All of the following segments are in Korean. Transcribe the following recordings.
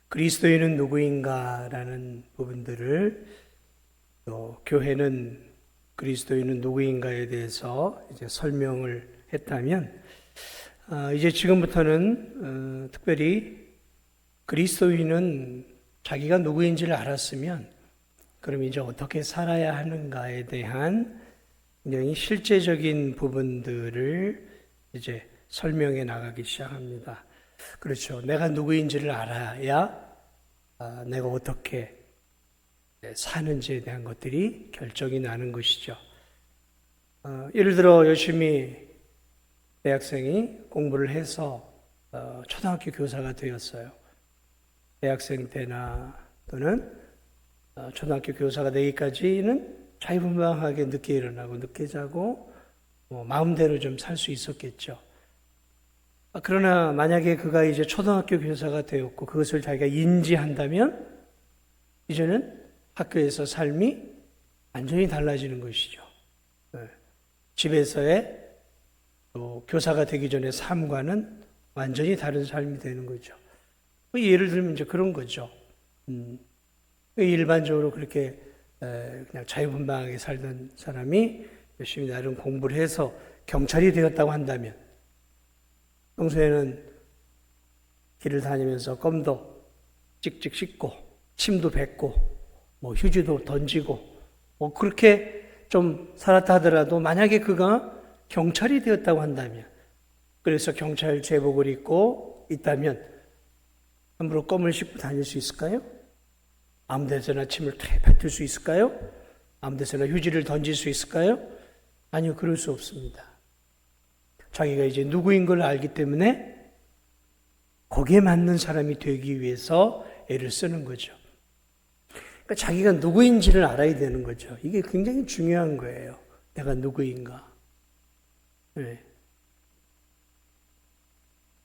그리스도인은 누구인가라는 부분들을 또 교회는 그리스도인은 누구인가에 대해서 이제 설명을 했다면 이제 지금부터는 특별히 그리스도인은 자기가 누구인지를 알았으면 그럼 이제 어떻게 살아야 하는가에 대한 굉장히 실제적인 부분들을 이제 설명해 나가기 시작합니다. 그렇죠. 내가 누구인지를 알아야 내가 어떻게 사는지에 대한 것들이 결정이 나는 것이죠. 예를 들어 열심히 대학생이 공부를 해서 초등학교 교사가 되었어요. 대학생 때나 또는 초등학교 교사가 되기까지는 자유분방하게 늦게 일어나고 늦게 자고 마음대로 좀 살 수 있었겠죠. 그러나 만약에 그가 이제 초등학교 교사가 되었고 그것을 자기가 인지한다면 이제는 학교에서 삶이 완전히 달라지는 것이죠. 집에서의 또 교사가 되기 전의 삶과는 완전히 다른 삶이 되는 거죠. 예를 들면 이제 그런 거죠. 일반적으로 그렇게 그냥 자유분방하게 살던 사람이 열심히 나름 공부를 해서 경찰이 되었다고 한다면 평소에는 길을 다니면서 껌도 찍찍 씹고 침도 뱉고 휴지도 던지고 그렇게 좀 살았다 하더라도 만약에 그가 경찰이 되었다고 한다면 그래서 경찰 제복을 입고 있다면 함부로 껌을 씹고 다닐 수 있을까요? 아무 데서나 침을 뱉을 수 있을까요? 아무 데서나 휴지를 던질 수 있을까요? 아니요, 그럴 수 없습니다. 자기가 이제 누구인 걸 알기 때문에 거기에 맞는 사람이 되기 위해서 애를 쓰는 거죠. 그러니까 자기가 누구인지를 알아야 되는 거죠. 이게 굉장히 중요한 거예요. 내가 누구인가. 네.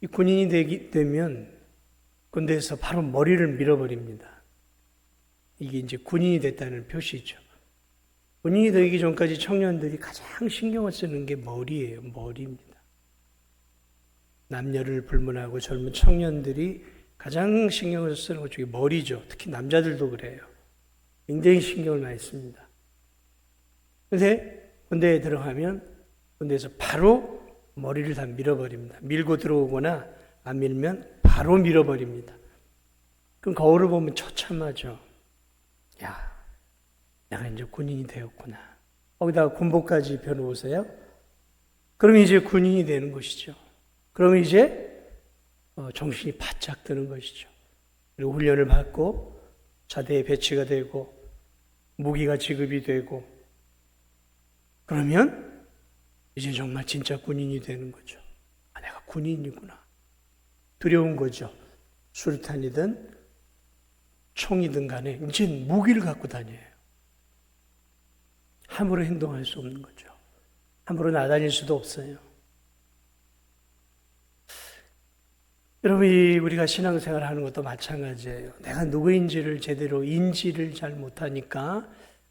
이 군인이 되면 군대에서 바로 머리를 밀어버립니다. 이게 이제 군인이 됐다는 표시죠. 군인이 되기 전까지 청년들이 가장 신경을 쓰는 게 머리예요. 머리입니다. 남녀를 불문하고 젊은 청년들이 가장 신경을 쓰는 것 중에 머리죠. 특히 남자들도 그래요. 굉장히 신경을 많이 씁니다. 그런데 군대에 들어가면 군대에서 바로 머리를 다 밀어버립니다. 밀고 들어오거나 안 밀면 바로 밀어버립니다. 그럼 거울을 보면 처참하죠. 야, 내가 이제 군인이 되었구나. 거기다가 군복까지 입혀놓으세요. 그럼 이제 군인이 되는 것이죠. 그러면 이제 정신이 바짝 드는 것이죠. 그리고 훈련을 받고 자대에 배치가 되고 무기가 지급이 되고 그러면 이제 정말 진짜 군인이 되는 거죠. 내가 군인이구나. 두려운 거죠. 수류탄이든 총이든 간에 이제 무기를 갖고 다녀요. 함부로 행동할 수 없는 거죠. 함부로 나다닐 수도 없어요. 여러분, 우리가 신앙생활 하는 것도 마찬가지예요. 내가 누구인지를 제대로 인지를 잘 못하니까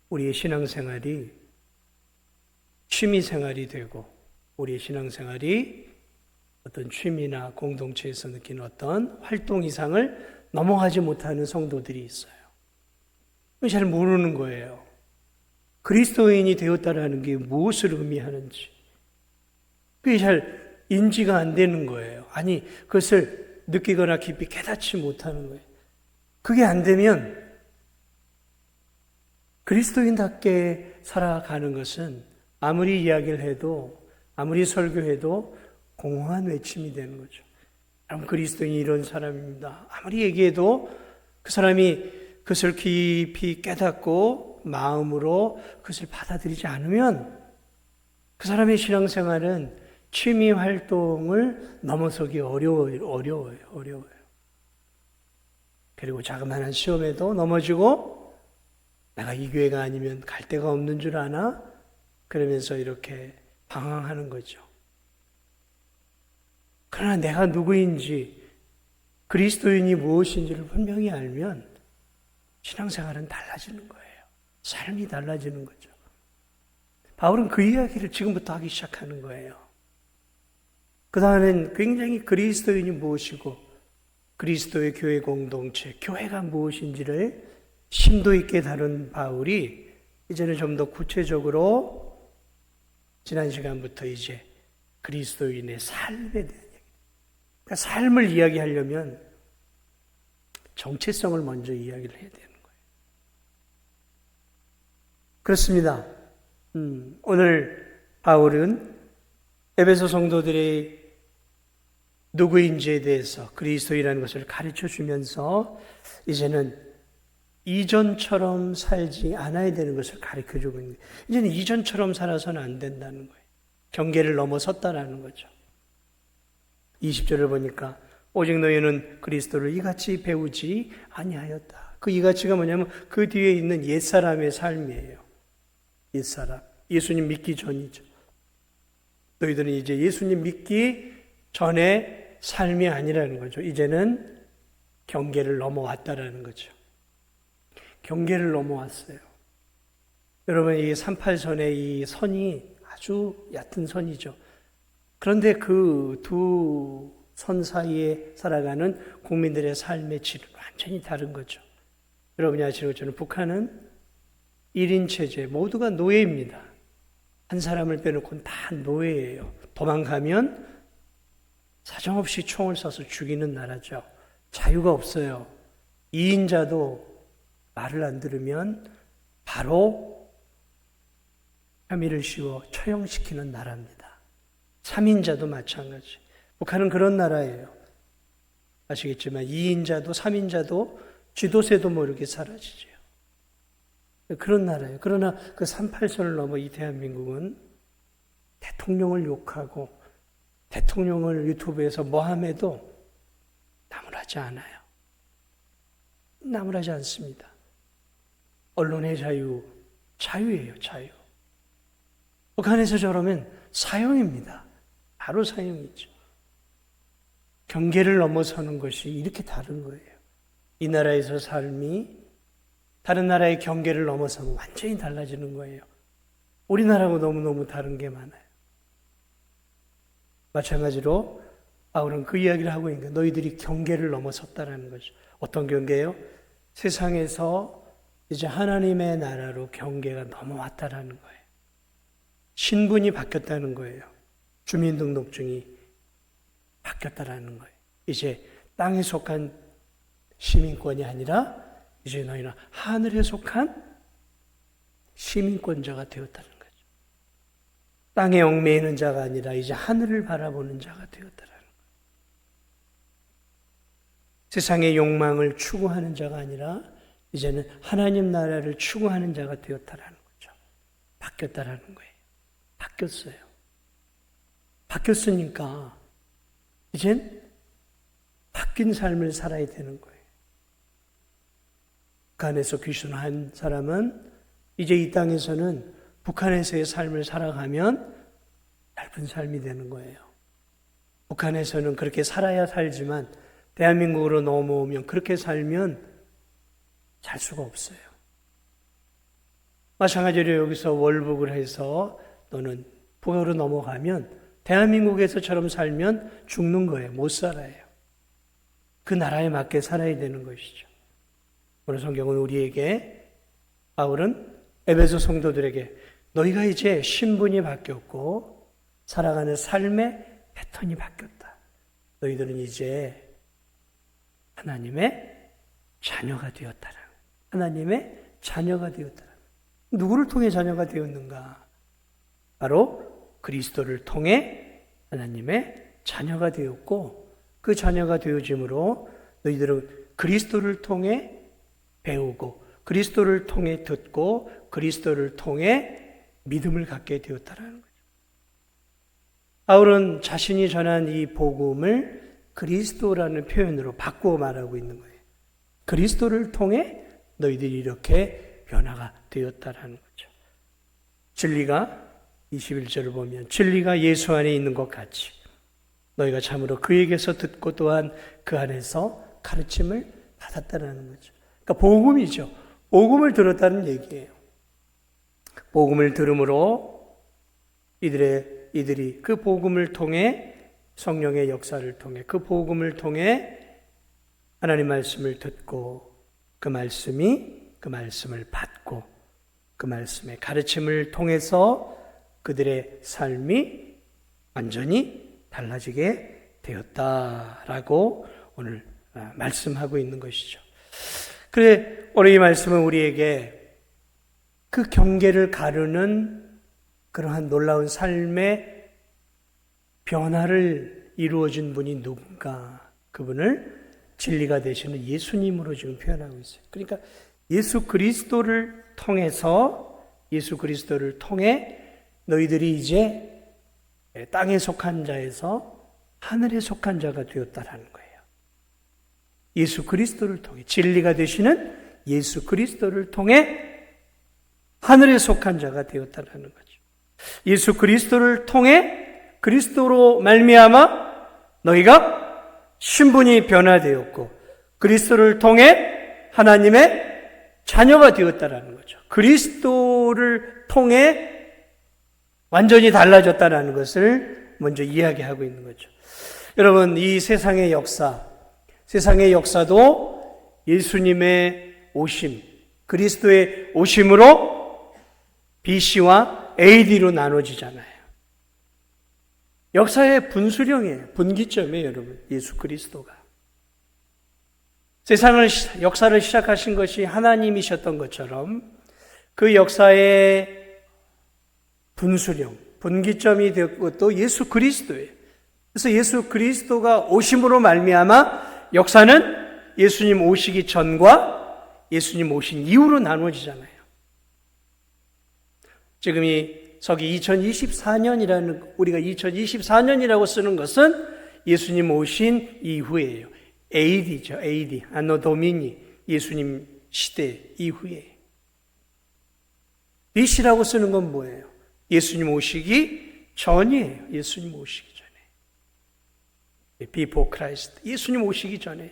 우리의 신앙생활이 취미생활이 되고 우리의 신앙생활이 어떤 취미나 공동체에서 느끼는 어떤 활동 이상을 넘어가지 못하는 성도들이 있어요. 잘 모르는 거예요. 그리스도인이 되었다라는 게 무엇을 의미하는지. 그게 잘 인지가 안 되는 거예요. 아니, 그것을 느끼거나 깊이 깨닫지 못하는 거예요. 그게 안 되면 그리스도인답게 살아가는 것은 아무리 이야기를 해도 아무리 설교해도 공허한 외침이 되는 거죠. 여러분, 그리스도인이 이런 사람입니다. 아무리 얘기해도 그 사람이 그것을 깊이 깨닫고 마음으로 그것을 받아들이지 않으면 그 사람의 신앙생활은 취미 활동을 넘어서기 어려워요. 그리고 자그마한 시험에도 넘어지고 내가 이 교회가 아니면 갈 데가 없는 줄 아나? 그러면서 이렇게 방황하는 거죠. 그러나 내가 누구인지 그리스도인이 무엇인지를 분명히 알면 신앙생활은 달라지는 거예요. 삶이 달라지는 거죠. 바울은 그 이야기를 지금부터 하기 시작하는 거예요. 그 다음엔 굉장히 그리스도인이 무엇이고 그리스도의 교회 공동체, 교회가 무엇인지를 심도 있게 다룬 바울이 이제는 좀 더 구체적으로 지난 시간부터 이제 그리스도인의 삶에 대한 얘기. 그러니까 삶을 이야기하려면 정체성을 먼저 이야기를 해야 되는 거예요. 그렇습니다. 오늘 바울은 에베소 성도들의 누구인지에 대해서 그리스도이라는 것을 가르쳐 주면서 이제는 이전처럼 살지 않아야 되는 것을 가르쳐 주고 있는 거예요. 이제는 이전처럼 살아서는 안 된다는 거예요. 경계를 넘어섰다라는 거죠. 20절을 보니까 오직 너희는 그리스도를 이같이 배우지 아니하였다. 그 이같이가 뭐냐면 그 뒤에 있는 옛사람의 삶이에요. 옛사람. 예수님 믿기 전이죠. 너희들은 이제 예수님 믿기 전에 삶이 아니라는 거죠. 이제는 경계를 넘어왔다라는 거죠. 경계를 넘어왔어요. 여러분, 이 38선의 이 선이 아주 얕은 선이죠. 그런데 그 두 선 사이에 살아가는 국민들의 삶의 질은 완전히 다른 거죠. 여러분이 아시는 것처럼 북한은 1인 체제, 모두가 노예입니다. 한 사람을 빼놓고는 다 노예예요. 도망가면 사정없이 총을 쏴서 죽이는 나라죠. 자유가 없어요. 2인자도 말을 안 들으면 바로 혐의를 씌워 처형시키는 나라입니다. 3인자도 마찬가지. 북한은 그런 나라예요. 아시겠지만 2인자도 3인자도 쥐도새도 모르게 사라지죠. 그런 나라예요. 그러나 그 38선을 넘어 이 대한민국은 대통령을 욕하고 대통령을 유튜브에서 모함해도 나무라지 않아요. 나무라지 않습니다. 언론의 자유, 자유예요, 자유. 북한에서 저러면 사형입니다. 바로 사형이죠. 경계를 넘어서는 것이 이렇게 다른 거예요. 이 나라에서 삶이 다른 나라의 경계를 넘어서면 완전히 달라지는 거예요. 우리나라하고 너무너무 다른 게 많아요. 마찬가지로 바울은 그 이야기를 하고 있는 거예요. 너희들이 경계를 넘어섰다라는 거죠. 어떤 경계예요? 세상에서 이제 하나님의 나라로 경계가 넘어왔다라는 거예요. 신분이 바뀌었다는 거예요. 주민등록증이 바뀌었다라는 거예요. 이제 땅에 속한 시민권이 아니라 이제 너희는 하늘에 속한 시민권자가 되었다는 거죠. 땅에 얽매이는 자가 아니라 이제 하늘을 바라보는 자가 되었다는 거예요. 세상의 욕망을 추구하는 자가 아니라 이제는 하나님 나라를 추구하는 자가 되었다라는 거죠. 바뀌었다라는 거예요. 바뀌었어요. 바뀌었으니까 이젠 바뀐 삶을 살아야 되는 거예요. 북한에서 귀순한 사람은 이제 이 땅에서는 북한에서의 삶을 살아가면 얇은 삶이 되는 거예요. 북한에서는 그렇게 살아야 살지만 대한민국으로 넘어오면 그렇게 살면 살 수가 없어요. 마찬가지로 여기서 월북을 해서 또는 북으로 넘어가면 대한민국에서처럼 살면 죽는 거예요. 못 살아요. 그 나라에 맞게 살아야 되는 것이죠. 오늘 성경은 우리에게 바울은 에베소 성도들에게 너희가 이제 신분이 바뀌었고 살아가는 삶의 패턴이 바뀌었다. 너희들은 이제 하나님의 자녀가 되었다라. 하나님의 자녀가 되었다라. 누구를 통해 자녀가 되었는가? 바로 그리스도를 통해 하나님의 자녀가 되었고 그 자녀가 되어짐으로 너희들은 그리스도를 통해 배우고 그리스도를 통해 듣고 그리스도를 통해 믿음을 갖게 되었다라는 거죠. 바울은 자신이 전한 이 복음을 그리스도라는 표현으로 바꾸어 말하고 있는 거예요. 그리스도를 통해 너희들이 이렇게 변화가 되었다라는 거죠. 진리가 21절을 보면 진리가 예수 안에 있는 것 같이 너희가 참으로 그에게서 듣고 또한 그 안에서 가르침을 받았다라는 거죠. 그러니까 복음이죠. 복음을 들었다는 얘기예요. 복음을 들음으로 이들이 그 복음을 통해 성령의 역사를 통해 그 복음을 통해 하나님 말씀을 듣고 그 말씀을 받고 그 말씀의 가르침을 통해서 그들의 삶이 완전히 달라지게 되었다라고 오늘 말씀하고 있는 것이죠. 그래, 오늘 이 말씀은 우리에게 그 경계를 가르는 그러한 놀라운 삶의 변화를 이루어진 분이 누군가, 그분을 진리가 되시는 예수님으로 지금 표현하고 있어요. 그러니까 예수 그리스도를 통해 너희들이 이제 땅에 속한 자에서 하늘에 속한 자가 되었다라는 거예요. 예수 그리스도를 통해, 진리가 되시는 예수 그리스도를 통해 하늘에 속한 자가 되었다라는 거죠. 예수 그리스도를 통해 그리스도로 말미암아 너희가 신분이 변화되었고 그리스도를 통해 하나님의 자녀가 되었다라는 거죠. 그리스도를 통해 완전히 달라졌다라는 것을 먼저 이야기하고 있는 거죠. 여러분, 이 세상의 역사도 예수님의 오심, 그리스도의 오심으로 BC와 AD로 나눠지잖아요. 역사의 분수령이에요. 분기점이에요, 여러분. 예수 그리스도가. 역사를 시작하신 것이 하나님이셨던 것처럼 그 역사의 분수령, 분기점이 되었고 또 예수 그리스도예요. 그래서 예수 그리스도가 오심으로 말미암아 역사는 예수님 오시기 전과 예수님 오신 이후로 나눠지잖아요. 지금 이 서기 2024년이라는, 우리가 2024년이라고 쓰는 것은 예수님 오신 이후예요. AD죠. AD. 안노 도미니. 예수님 시대 이후에. BC라고 쓰는 건 뭐예요? 예수님 오시기 전이에요. 예수님 오시기 전에. Before Christ. 예수님 오시기 전에.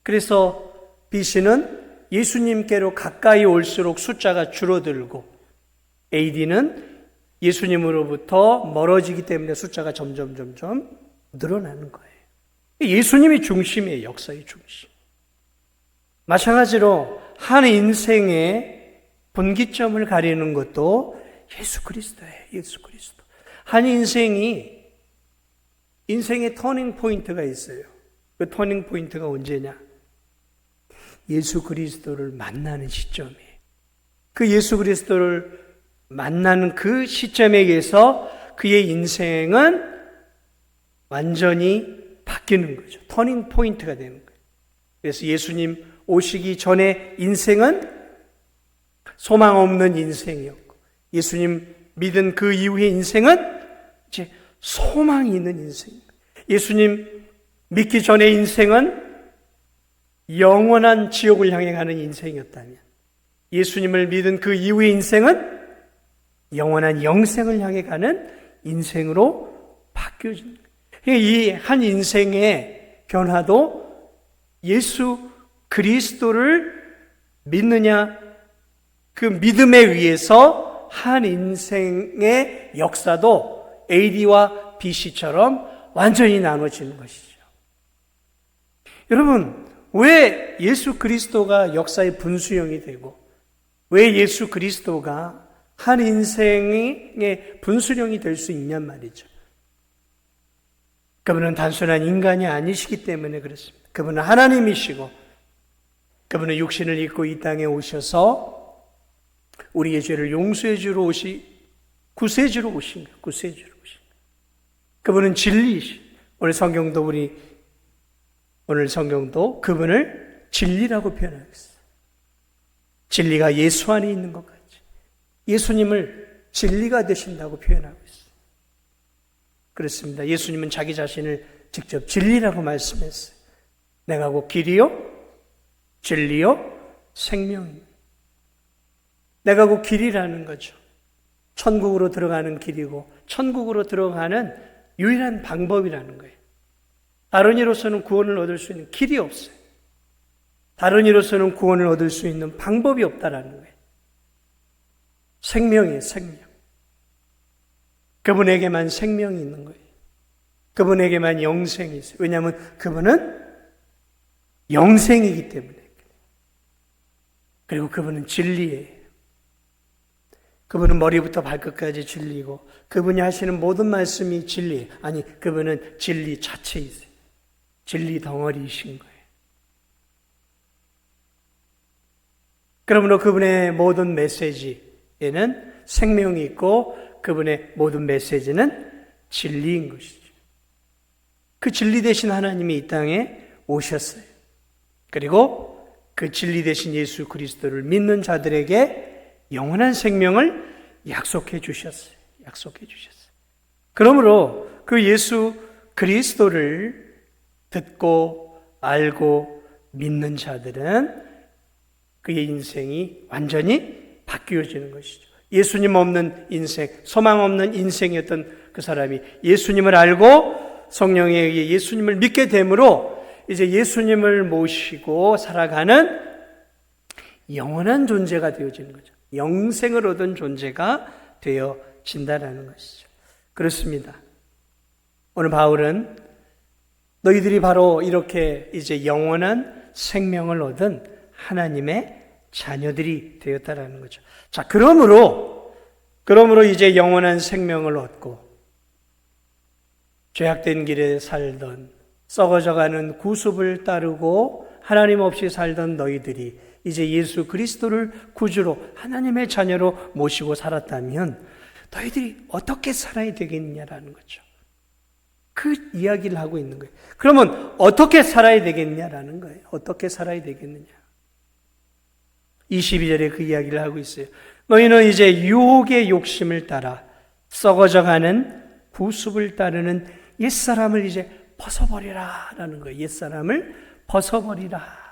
그래서 BC는 예수님께로 가까이 올수록 숫자가 줄어들고 AD는 예수님으로부터 멀어지기 때문에 숫자가 점점 늘어나는 거예요. 예수님이 중심이에요. 역사의 중심. 마찬가지로 한 인생의 분기점을 가리는 것도 예수 그리스도예요. 예수 그리스도. 한 인생의 터닝 포인트가 있어요. 그 터닝 포인트가 언제냐? 예수 그리스도를 만나는 시점이에요. 그 예수 그리스도를 만나는 그 시점에 의해서 그의 인생은 완전히 바뀌는 거죠. 터닝 포인트가 되는 거예요. 그래서 예수님 오시기 전에 인생은 소망 없는 인생이었고 예수님 믿은 그 이후의 인생은 이제 소망이 있는 인생입니다. 예수님 믿기 전의 인생은 영원한 지옥을 향해 가는 인생이었다면 예수님을 믿은 그 이후의 인생은 영원한 영생을 향해 가는 인생으로 바뀌어진 거예요. 이 한 인생의 변화도 예수 그리스도를 믿느냐, 그 믿음에 의해서 한 인생의 역사도 AD와 BC처럼 완전히 나눠지는 것이죠. 여러분, 왜 예수 그리스도가 역사의 분수령이 되고 왜 예수 그리스도가 한 인생의 분수령이 될 수 있냔 말이죠. 그분은 단순한 인간이 아니시기 때문에 그렇습니다. 그분은 하나님이시고 그분은 육신을 입고 이 땅에 오셔서 우리의 죄를 용서해 주러 구세주로 오신 거예요. 구세주로 오신 거예요. 그분은 진리이시. 오늘 성경도 그분을 진리라고 표현하고 있어요. 진리가 예수 안에 있는 것 같이 예수님을 진리가 되신다고 표현하고 있어요. 그렇습니다. 예수님은 자기 자신을 직접 진리라고 말씀했어요. 내가 곧 길이요, 진리요, 생명입니다. 내가 곧 길이라는 거죠. 천국으로 들어가는 길이고 천국으로 들어가는 유일한 방법이라는 거예요. 다른 이로서는 구원을 얻을 수 있는 길이 없어요. 다른 이로서는 구원을 얻을 수 있는 방법이 없다라는 거예요. 생명이에요, 생명. 그분에게만 생명이 있는 거예요. 그분에게만 영생이 있어요. 왜냐하면 그분은 영생이기 때문에. 그리고 그분은 진리예요. 그분은 머리부터 발끝까지 진리고 그분이 하시는 모든 말씀이 진리예요. 아니, 그분은 진리 자체이세요. 진리 덩어리이신 거예요. 그러므로 그분의 모든 메시지에는 생명이 있고 그분의 모든 메시지는 진리인 것이죠. 그 진리 되신 하나님이 이 땅에 오셨어요. 그리고 그 진리 되신 예수 그리스도를 믿는 자들에게 영원한 생명을 약속해 주셨어요. 약속해 주셨어요. 그러므로 그 예수 그리스도를 듣고 알고 믿는 자들은 그의 인생이 완전히 바뀌어지는 것이죠. 예수님 없는 인생, 소망 없는 인생이었던 그 사람이 예수님을 알고 성령에 의해 예수님을 믿게 되므로 이제 예수님을 모시고 살아가는 영원한 존재가 되어지는 거죠. 영생을 얻은 존재가 되어진다는 것이죠. 그렇습니다. 오늘 바울은 너희들이 바로 이렇게 이제 영원한 생명을 얻은 하나님의 자녀들이 되었다라는 거죠. 자, 그러므로 이제 영원한 생명을 얻고 죄악된 길에 살던 썩어져가는 구습을 따르고 하나님 없이 살던 너희들이 이제 예수 그리스도를 구주로 하나님의 자녀로 모시고 살았다면 너희들이 어떻게 살아야 되겠냐라는 거죠. 그 이야기를 하고 있는 거예요. 그러면 어떻게 살아야 되겠냐라는 거예요. 어떻게 살아야 되겠느냐. 22절에 그 이야기를 하고 있어요. 너희는 이제 유혹의 욕심을 따라 썩어져가는 구습을 따르는 옛사람을 이제 벗어버리라 라는 거예요. 옛사람을 벗어버리라.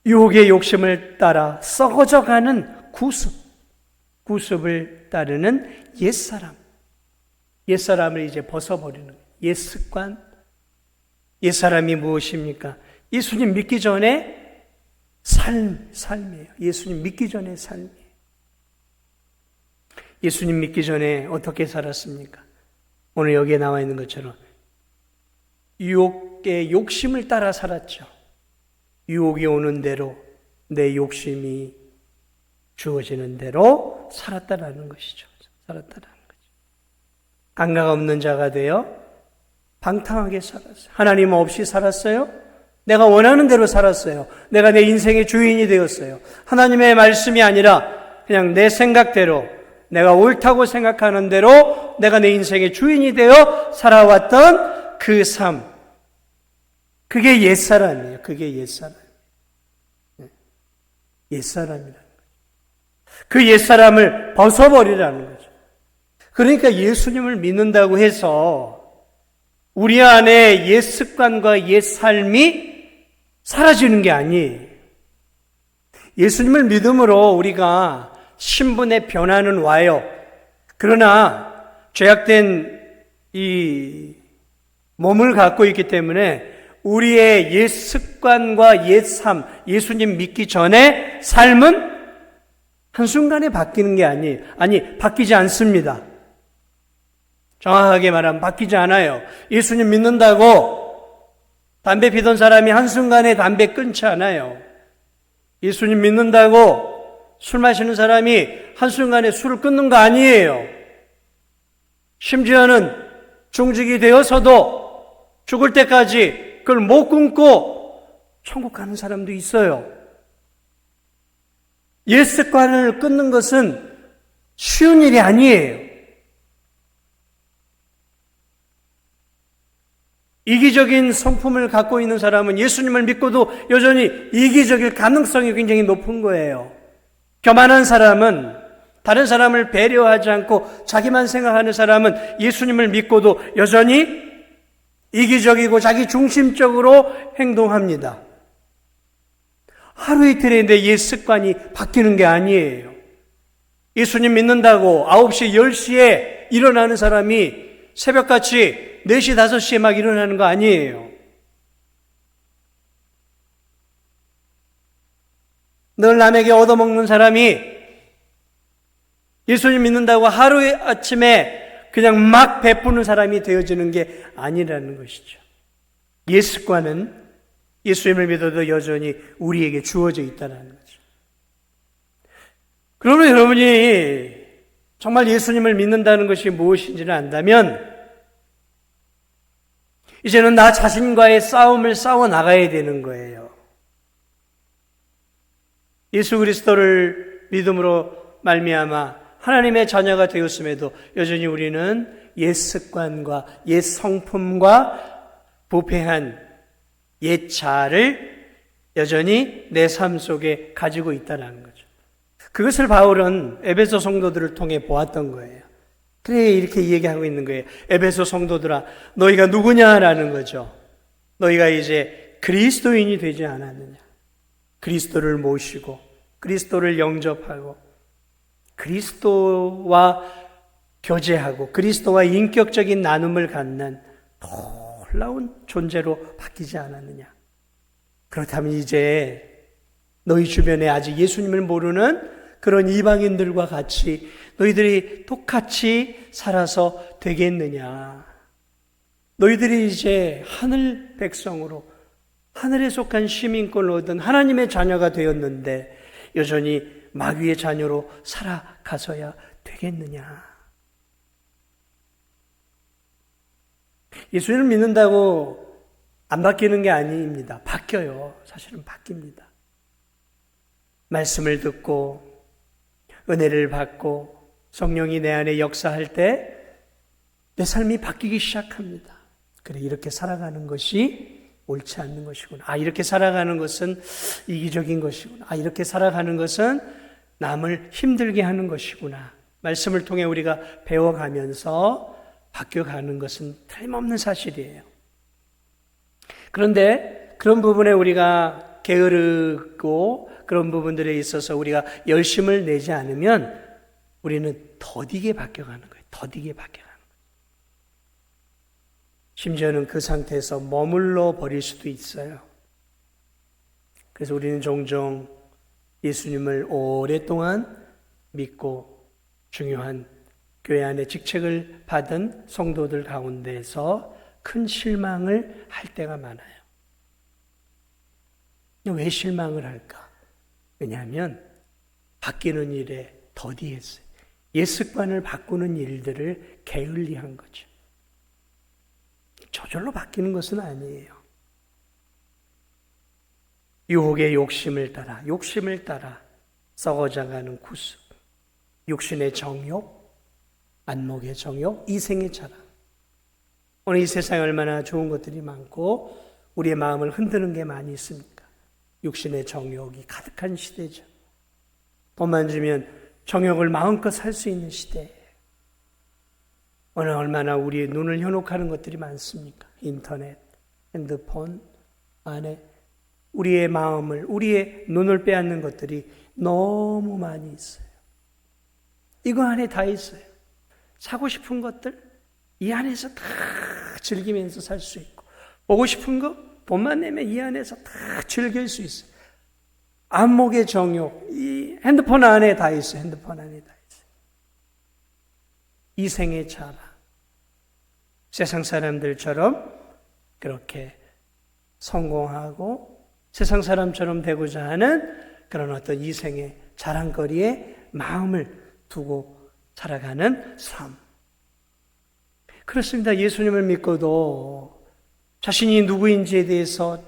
유혹의 욕심을 따라 썩어져가는 구습을 따르는 옛사람을 이제 벗어버리는 옛습관. 옛사람이 무엇입니까? 예수님 믿기 전에 삶이에요. 예수님 믿기 전에 삶이에요. 예수님 믿기 전에 어떻게 살았습니까? 오늘 여기에 나와 있는 것처럼 유혹의 욕심을 따라 살았죠. 유혹이 오는 대로 내 욕심이 주어지는 대로 살았다라는 것이죠. 살았다라는 거죠. 감각 없는 자가 되어 방탕하게 살았어요. 하나님 없이 살았어요. 내가 원하는 대로 살았어요. 내가 내 인생의 주인이 되었어요. 하나님의 말씀이 아니라 그냥 내 생각대로 내가 옳다고 생각하는 대로 내가 내 인생의 주인이 되어 살아왔던 그 삶. 그게 옛사람이에요. 그게 옛사람. 옛사람이라는 거죠. 그 옛사람을 벗어버리라는 거죠. 그러니까 예수님을 믿는다고 해서 우리 안에 옛 습관과 옛 삶이 사라지는 게 아니에요. 예수님을 믿음으로 우리가 신분의 변화는 와요. 그러나 죄악된 이 몸을 갖고 있기 때문에 우리의 옛 습관과 옛 삶, 예수님 믿기 전에 삶은 한순간에 바뀌는 게 아니에요. 아니, 바뀌지 않습니다. 정확하게 말하면 바뀌지 않아요. 예수님 믿는다고 담배 피던 사람이 한순간에 담배 끊지 않아요. 예수님 믿는다고 술 마시는 사람이 한순간에 술을 끊는 거 아니에요. 심지어는 중직이 되어서도 죽을 때까지 그걸 못 끊고 천국 가는 사람도 있어요. 옛 습관을 끊는 것은 쉬운 일이 아니에요. 이기적인 성품을 갖고 있는 사람은 예수님을 믿고도 여전히 이기적일 가능성이 굉장히 높은 거예요. 교만한 사람은, 다른 사람을 배려하지 않고 자기만 생각하는 사람은 예수님을 믿고도 여전히 이기적이고 자기 중심적으로 행동합니다. 하루 이틀에 내 옛 습관이 바뀌는 게 아니에요. 예수님 믿는다고 9시, 10시에 일어나는 사람이 새벽같이 4시, 5시에 막 일어나는 거 아니에요. 늘 남에게 얻어먹는 사람이 예수님 믿는다고 하루에 아침에 그냥 막 베푸는 사람이 되어지는 게 아니라는 것이죠. 예습관은 예수님을 믿어도 여전히 우리에게 주어져 있다는 거죠. 그러면 여러분이 정말 예수님을 믿는다는 것이 무엇인지를 안다면 이제는 나 자신과의 싸움을 싸워 나가야 되는 거예요. 예수 그리스도를 믿음으로 말미암아 하나님의 자녀가 되었음에도 여전히 우리는 옛 습관과 옛 성품과 부패한 옛 자아를 여전히 내 삶 속에 가지고 있다는 거죠. 그것을 바울은 에베소 성도들을 통해 보았던 거예요. 그래 이렇게 얘기하고 있는 거예요. 에베소 성도들아 너희가 누구냐라는 거죠. 너희가 이제 그리스도인이 되지 않았느냐. 그리스도를 모시고 그리스도를 영접하고 그리스도와 교제하고 그리스도와 인격적인 나눔을 갖는 놀라운 존재로 바뀌지 않았느냐. 그렇다면 이제 너희 주변에 아직 예수님을 모르는 그런 이방인들과 같이 너희들이 똑같이 살아서 되겠느냐. 너희들이 이제 하늘 백성으로 하늘에 속한 시민권을 얻은 하나님의 자녀가 되었는데 여전히 마귀의 자녀로 살아가서야 되겠느냐. 예수님을 믿는다고 안 바뀌는 게 아닙니다. 바뀌어요. 사실은 바뀝니다. 말씀을 듣고 은혜를 받고 성령이 내 안에 역사할 때 내 삶이 바뀌기 시작합니다. 그래 이렇게 살아가는 것이 옳지 않는 것이구나. 아 이렇게 살아가는 것은 이기적인 것이구나. 아 이렇게 살아가는 것은 남을 힘들게 하는 것이구나. 말씀을 통해 우리가 배워가면서 바뀌어가는 것은 틀림없는 사실이에요. 그런데 그런 부분에 우리가 게으르고 그런 부분들에 있어서 우리가 열심을 내지 않으면 우리는 더디게 바뀌어가는 거예요. 더디게 바뀌어가는 거예요. 심지어는 그 상태에서 머물러 버릴 수도 있어요. 그래서 우리는 종종 예수님을 오랫동안 믿고 중요한 교회 안에 직책을 받은 성도들 가운데서 큰 실망을 할 때가 많아요. 왜 실망을 할까? 왜냐하면 바뀌는 일에 더디했어요. 옛 습관을 바꾸는 일들을 게을리한 거죠. 저절로 바뀌는 것은 아니에요. 유혹의 욕심을 따라 썩어져가는 구습, 육신의 정욕, 안목의 정욕, 이생의 자랑. 오늘 이 세상에 얼마나 좋은 것들이 많고 우리의 마음을 흔드는 게 많이 있습니까? 육신의 정욕이 가득한 시대죠. 돈만 주면 정욕을 마음껏 살 수 있는 시대예요. 오늘 얼마나 우리의 눈을 현혹하는 것들이 많습니까? 인터넷, 핸드폰 안에 우리의 마음을, 우리의 눈을 빼앗는 것들이 너무 많이 있어요. 이거 안에 다 있어요. 사고 싶은 것들 이 안에서 다 즐기면서 살 수 있고, 보고 싶은 거 돈만 내면 이 안에서 다 즐길 수 있어요. 안목의 정욕, 이 핸드폰 안에 다 있어요. 핸드폰 안에 다 있어요. 이생의 자랑, 세상 사람들처럼 그렇게 성공하고 세상 사람처럼 되고자 하는 그런 어떤 이생의 자랑거리에 마음을 두고 살아가는 삶. 그렇습니다. 예수님을 믿고도 자신이 누구인지에 대해서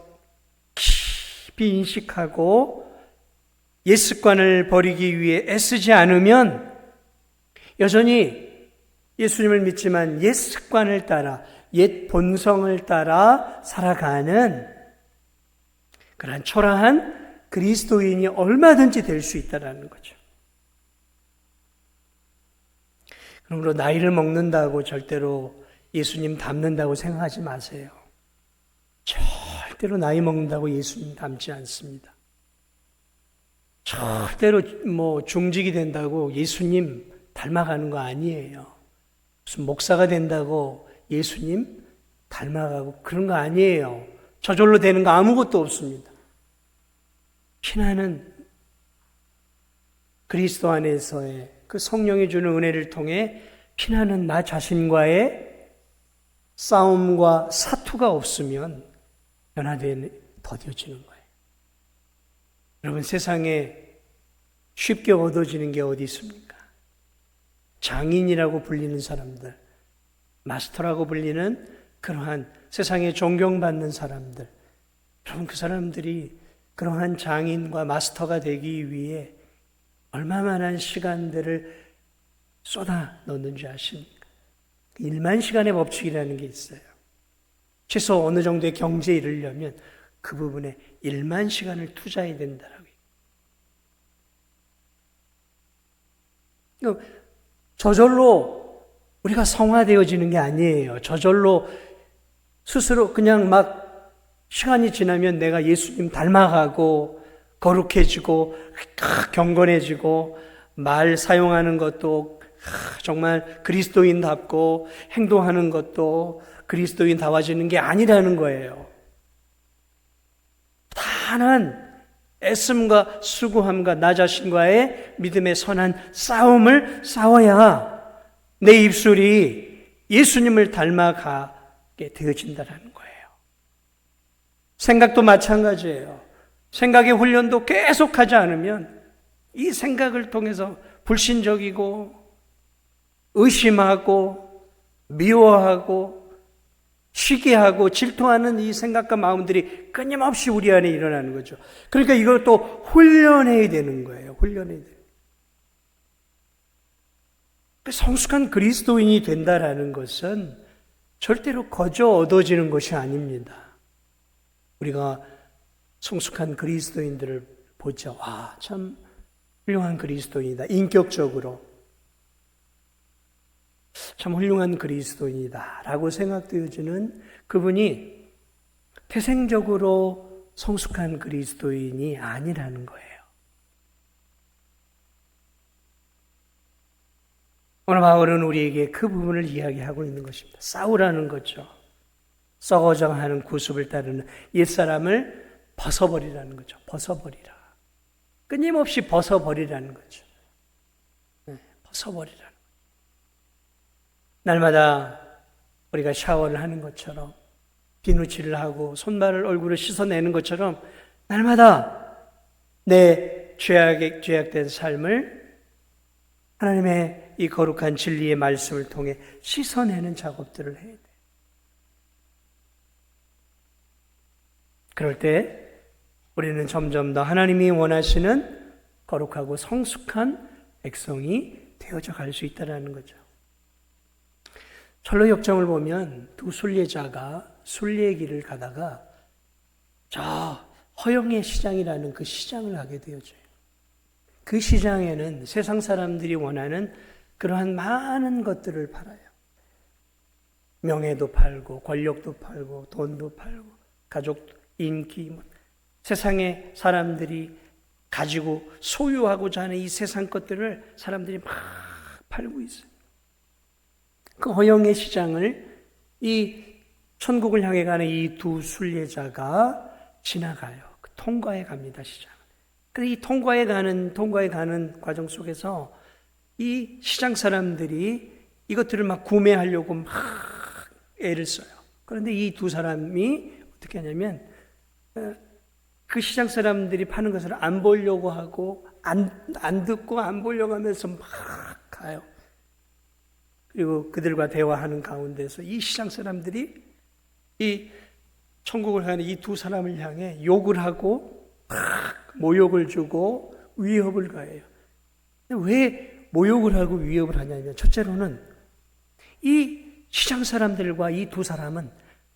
깊이 인식하고 옛 습관을 버리기 위해 애쓰지 않으면 여전히 예수님을 믿지만 옛 습관을 따라, 옛 본성을 따라 살아가는 그러한 초라한 그리스도인이 얼마든지 될 수 있다는 거죠. 그러므로 나이를 먹는다고 절대로 예수님 닮는다고 생각하지 마세요. 절대로 나이 먹는다고 예수님 닮지 않습니다. 절대로 중직이 된다고 예수님 닮아가는 거 아니에요. 무슨 목사가 된다고 예수님 닮아가고 그런 거 아니에요. 저절로 되는 거 아무것도 없습니다. 피나는 그리스도 안에서의 그 성령이 주는 은혜를 통해 피나는 나 자신과의 싸움과 사투가 없으면 더뎌지는 거예요. 여러분, 세상에 쉽게 얻어지는 게 어디 있습니까? 장인이라고 불리는 사람들, 마스터라고 불리는 그러한 세상에 존경받는 사람들, 여러분, 그 사람들이 그러한 장인과 마스터가 되기 위해 얼마만한 시간들을 쏟아 넣는지 아십니까? 1만 시간의 법칙이라는 게 있어요. 최소 어느 정도의 경제에 이르려면 그 부분에 1만 시간을 투자해야 된다라고. 저절로 우리가 성화되어지는 게 아니에요. 저절로 스스로 그냥 막 시간이 지나면 내가 예수님 닮아가고 거룩해지고 경건해지고 말 사용하는 것도 정말 그리스도인답고 행동하는 것도 그리스도인다워지는 게 아니라는 거예요. 단한 애씀과 수고함과 나 자신과의 믿음의 선한 싸움을 싸워야 내 입술이 예수님을 닮아가게 되어진다는 거예요. 생각도 마찬가지예요. 생각의 훈련도 계속하지 않으면 이 생각을 통해서 불신적이고 의심하고 미워하고 시기하고 질투하는 이 생각과 마음들이 끊임없이 우리 안에 일어나는 거죠. 그러니까 이걸 또 훈련해야 되는 거예요. 훈련해야 돼요. 성숙한 그리스도인이 된다라는 것은 절대로 거저 얻어지는 것이 아닙니다. 우리가 성숙한 그리스도인들을 보죠. 아, 참 훌륭한 그리스도인이다. 인격적으로 참 훌륭한 그리스도인이다 라고 생각되어지는 그분이 태생적으로 성숙한 그리스도인이 아니라는 거예요. 오늘 바울은 우리에게 그 부분을 이야기하고 있는 것입니다. 싸우라는 거죠. 썩어져가는 구습을 따르는 옛사람을 벗어버리라는 거죠. 벗어버리라. 끊임없이 벗어버리라는 거죠. 벗어버리라. 날마다 우리가 샤워를 하는 것처럼 비누칠을 하고 손발을 얼굴을 씻어내는 것처럼 날마다 내 죄악된 삶을 하나님의 이 거룩한 진리의 말씀을 통해 씻어내는 작업들을 해야 돼. 그럴 때 우리는 점점 더 하나님이 원하시는 거룩하고 성숙한 백성이 되어져 갈 수 있다는 거죠. 철로 역정을 보면 두 순례자가 순례의 길을 가다가 저 허영의 시장이라는 그 시장을 가게 되어져요. 그 시장에는 세상 사람들이 원하는 그러한 많은 것들을 팔아요. 명예도 팔고 권력도 팔고 돈도 팔고 가족 인기, 세상의 사람들이 가지고 소유하고자 하는 이 세상 것들을 사람들이 막 팔고 있어요. 그 허영의 시장을 이 천국을 향해 가는 이 두 순례자가 지나가요. 통과해 갑니다, 시장. 그래서 이 통과해 가는 과정 속에서 이 시장 사람들이 이것들을 막 구매하려고 막 애를 써요. 그런데 이 두 사람이 어떻게 하냐면 그 시장 사람들이 파는 것을 안 보려고 하고 안 듣고 안 보려고 하면서 막 가요. 그리고 그들과 대화하는 가운데서 이 시장 사람들이 이 천국을 가는 이 두 사람을 향해 욕을 하고 모욕을 주고 위협을 가해요. 왜 모욕을 하고 위협을 하냐면 첫째로는 이 시장 사람들과 이 두 사람은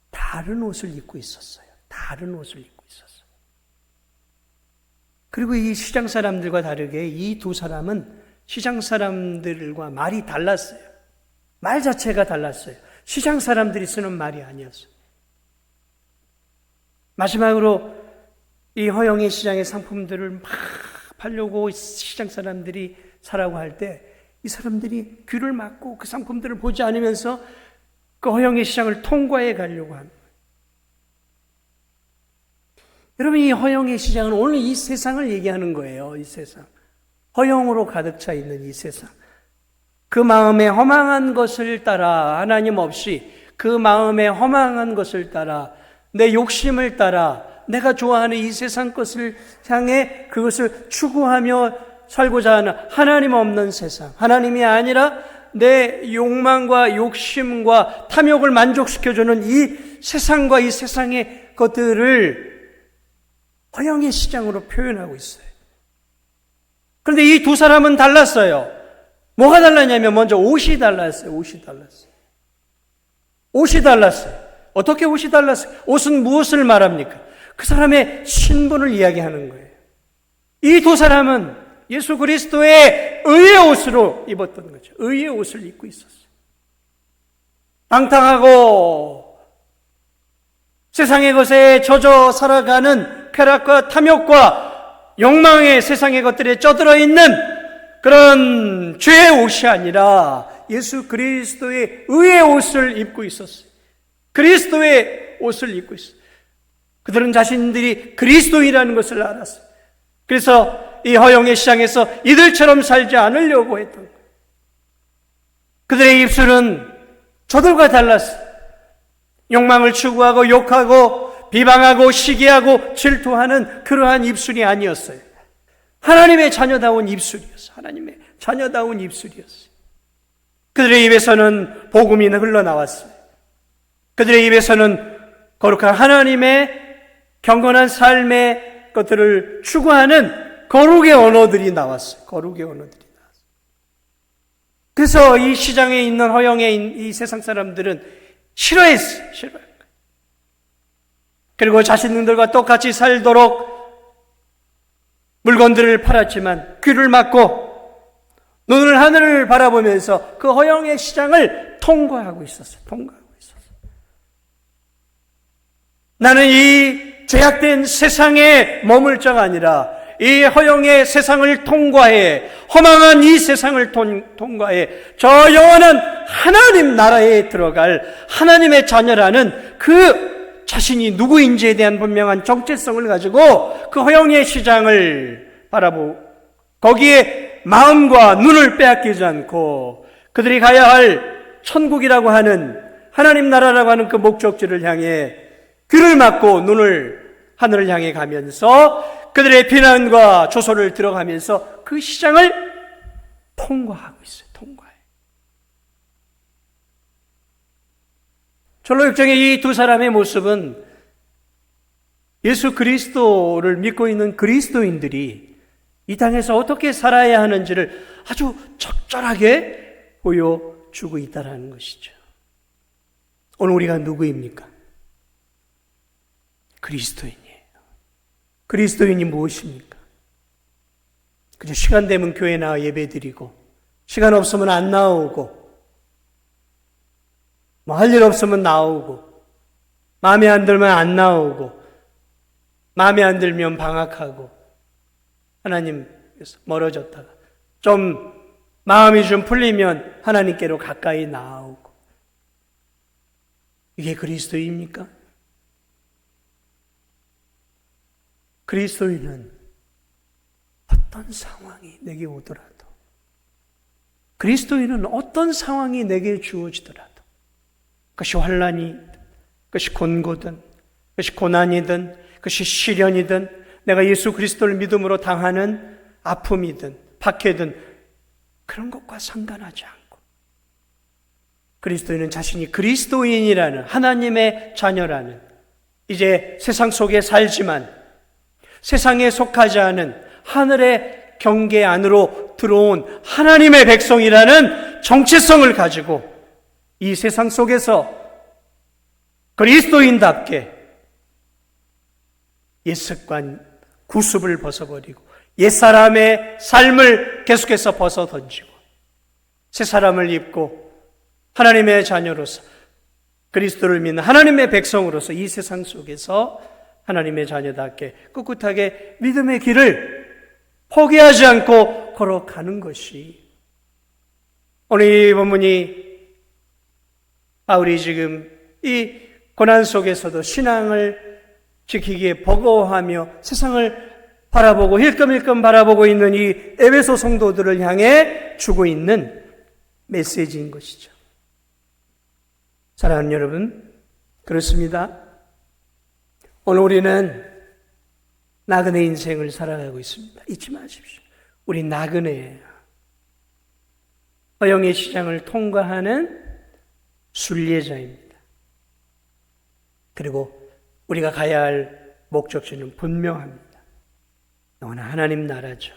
다른 옷을 입고 있었어요. 다른 옷을 입고 있었어요. 그리고 이 시장 사람들과 다르게 이 두 사람은 시장 사람들과 말이 달랐어요. 말 자체가 달랐어요. 시장 사람들이 쓰는 말이 아니었어요. 마지막으로 이 허영의 시장의 상품들을 막 팔려고 시장 사람들이 사라고 할 때 이 사람들이 귀를 막고 그 상품들을 보지 않으면서 그 허영의 시장을 통과해 가려고 합니다. 여러분, 이 허영의 시장은 오늘 이 세상을 얘기하는 거예요. 이 세상. 허영으로 가득 차 있는 이 세상. 그 마음에 허망한 것을 따라 하나님 없이 그 마음에 허망한 것을 따라 내 욕심을 따라 내가 좋아하는 이 세상 것을 향해 그것을 추구하며 살고자 하는 하나님 없는 세상, 하나님이 아니라 내 욕망과 욕심과 탐욕을 만족시켜주는 이 세상과 이 세상의 것들을 허영의 시장으로 표현하고 있어요. 그런데 이 두 사람은 달랐어요. 뭐가 달랐냐면 먼저 옷이 달랐어요. 옷이 달랐어요. 어떻게 옷이 달랐어요? 옷은 무엇을 말합니까? 그 사람의 신분을 이야기하는 거예요. 이 두 사람은 예수 그리스도의 의의 옷으로 입었던 거죠. 의의 옷을 입고 있었어요. 방탕하고 세상의 것에 젖어 살아가는 쾌락과 탐욕과 욕망의 세상의 것들에 쩌들어 있는 그런 죄의 옷이 아니라 예수 그리스도의 의의 옷을 입고 있었어요. 그리스도의 옷을 입고 있어요. 그들은 자신들이 그리스도인이라는 것을 알았어요. 그래서 이 허영의 시장에서 이들처럼 살지 않으려고 했던 거예요. 그들의 입술은 저들과 달랐어요. 욕망을 추구하고 욕하고 비방하고 시기하고 질투하는 그러한 입술이 아니었어요. 하나님의 자녀다운 입술이었어요. 하나님의 자녀다운 입술이었어요. 그들의 입에서는 복음이 흘러나왔어요. 그들의 입에서는 거룩한 하나님의 경건한 삶의 것들을 추구하는 거룩의 언어들이 나왔어요. 거룩의 언어들이 나왔어요. 그래서 이 시장에 있는 허영의 이 세상 사람들은 싫어했어요. 그리고 자신들과 똑같이 살도록 물건들을 팔았지만 귀를 막고 눈을 하늘을 바라보면서 그 허영의 시장을 통과하고 있었어요. 나는 이 죄악된 세상에 머물 자가 아니라 이 허영의 세상을 통과해 허망한 이 세상을 통과해 저 영원한 하나님 나라에 들어갈 하나님의 자녀라는 그 자신이 누구인지에 대한 분명한 정체성을 가지고 그 허영의 시장을 바라보고 거기에 마음과 눈을 빼앗기지 않고 그들이 가야 할 천국이라고 하는 하나님 나라라고 하는 그 목적지를 향해 귀를 막고 눈을 하늘을 향해 가면서 그들의 비난과 조소를 들어가면서 그 시장을 통과하고 있어요. 전로 육정의 이 두 사람의 모습은 예수 그리스도를 믿고 있는 그리스도인들이 이 땅에서 어떻게 살아야 하는지를 아주 적절하게 보여주고 있다는 것이죠. 오늘 우리가 누구입니까? 그리스도인이에요. 그리스도인이 무엇입니까? 그저 시간 되면 교회 나와 예배드리고 시간 없으면 안 나오고 뭐 할 일 없으면 나오고 마음에 안 들면 안 나오고 마음에 안 들면 방학하고 하나님께서 멀어졌다가 좀 마음이 좀 풀리면 하나님께로 가까이 나오고 이게 그리스도입니까? 그리스도인은 어떤 상황이 내게 오더라도 그리스도인은 어떤 상황이 내게 주어지더라도 그것이 환난이 그것이 곤고든 그것이 고난이든 그것이 시련이든 내가 예수 그리스도를 믿음으로 당하는 아픔이든 박해든 그런 것과 상관하지 않고 그리스도인은 자신이 그리스도인이라는 하나님의 자녀라는 이제 세상 속에 살지만 세상에 속하지 않은 하늘의 경계 안으로 들어온 하나님의 백성이라는 정체성을 가지고 이 세상 속에서 그리스도인답게 옛 습관, 구습을 벗어버리고 옛사람의 삶을 계속해서 벗어던지고 새 사람을 입고 하나님의 자녀로서 그리스도를 믿는 하나님의 백성으로서 이 세상 속에서 하나님의 자녀답게 꿋꿋하게 믿음의 길을 포기하지 않고 걸어가는 것이 오늘 이 본문이 바울이 지금 이 고난 속에서도 신앙을 지키기에 버거워하며 세상을 바라보고 힐끔힐끔 바라보고 있는 이 에베소 성도들을 향해 주고 있는 메시지인 것이죠. 사랑하는 여러분, 그렇습니다. 오늘 우리는 나그네 인생을 살아가고 있습니다. 잊지 마십시오. 우리 나그네예요. 허영의 시장을 통과하는 순례자입니다. 그리고 우리가 가야 할 목적지는 분명합니다. 너무나 하나님 나라죠.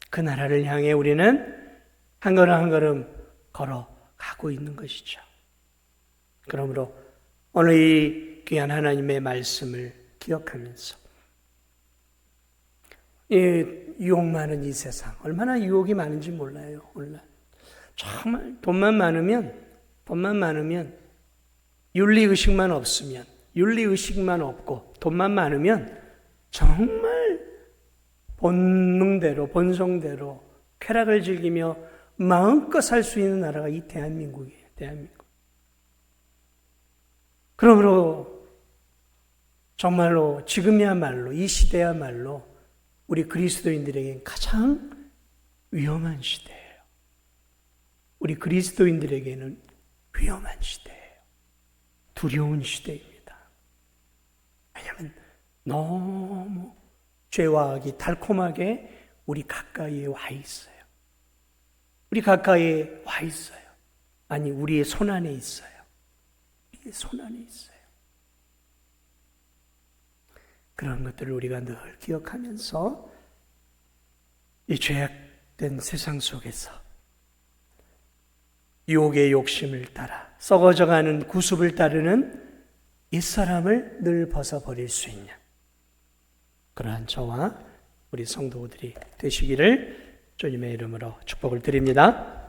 그 나라를 향해 우리는 한 걸음 한 걸음 걸어가고 있는 것이죠. 그러므로 오늘 이 귀한 하나님의 말씀을 기억하면서 이 유혹 많은 이 세상, 얼마나 유혹이 많은지 몰라요. 오늘날 정말 돈만 많으면 윤리의식만 없고 돈만 많으면 정말 본능대로 본성대로 쾌락을 즐기며 마음껏 살 수 있는 나라가 이 대한민국이에요. 대한민국. 그러므로 정말로 지금이야말로 이 시대야말로 우리 그리스도인들에겐 가장 위험한 시대예요. 우리 그리스도인들에게는 위험한 시대예요. 두려운 시대입니다. 왜냐하면 너무 죄와 악이 달콤하게 우리 가까이에 와 있어요. 우리 가까이에 와 있어요. 아니, 우리의 손안에 있어요. 우리의 손안에 있어요. 그런 것들을 우리가 늘 기억하면서 이 죄악된 세상 속에서 유혹의 욕심을 따라 썩어져가는 구습을 따르는 옛사람을 늘 벗어버릴 수 있는 그러한 저와 우리 성도들이 되시기를 주님의 이름으로 축복을 드립니다.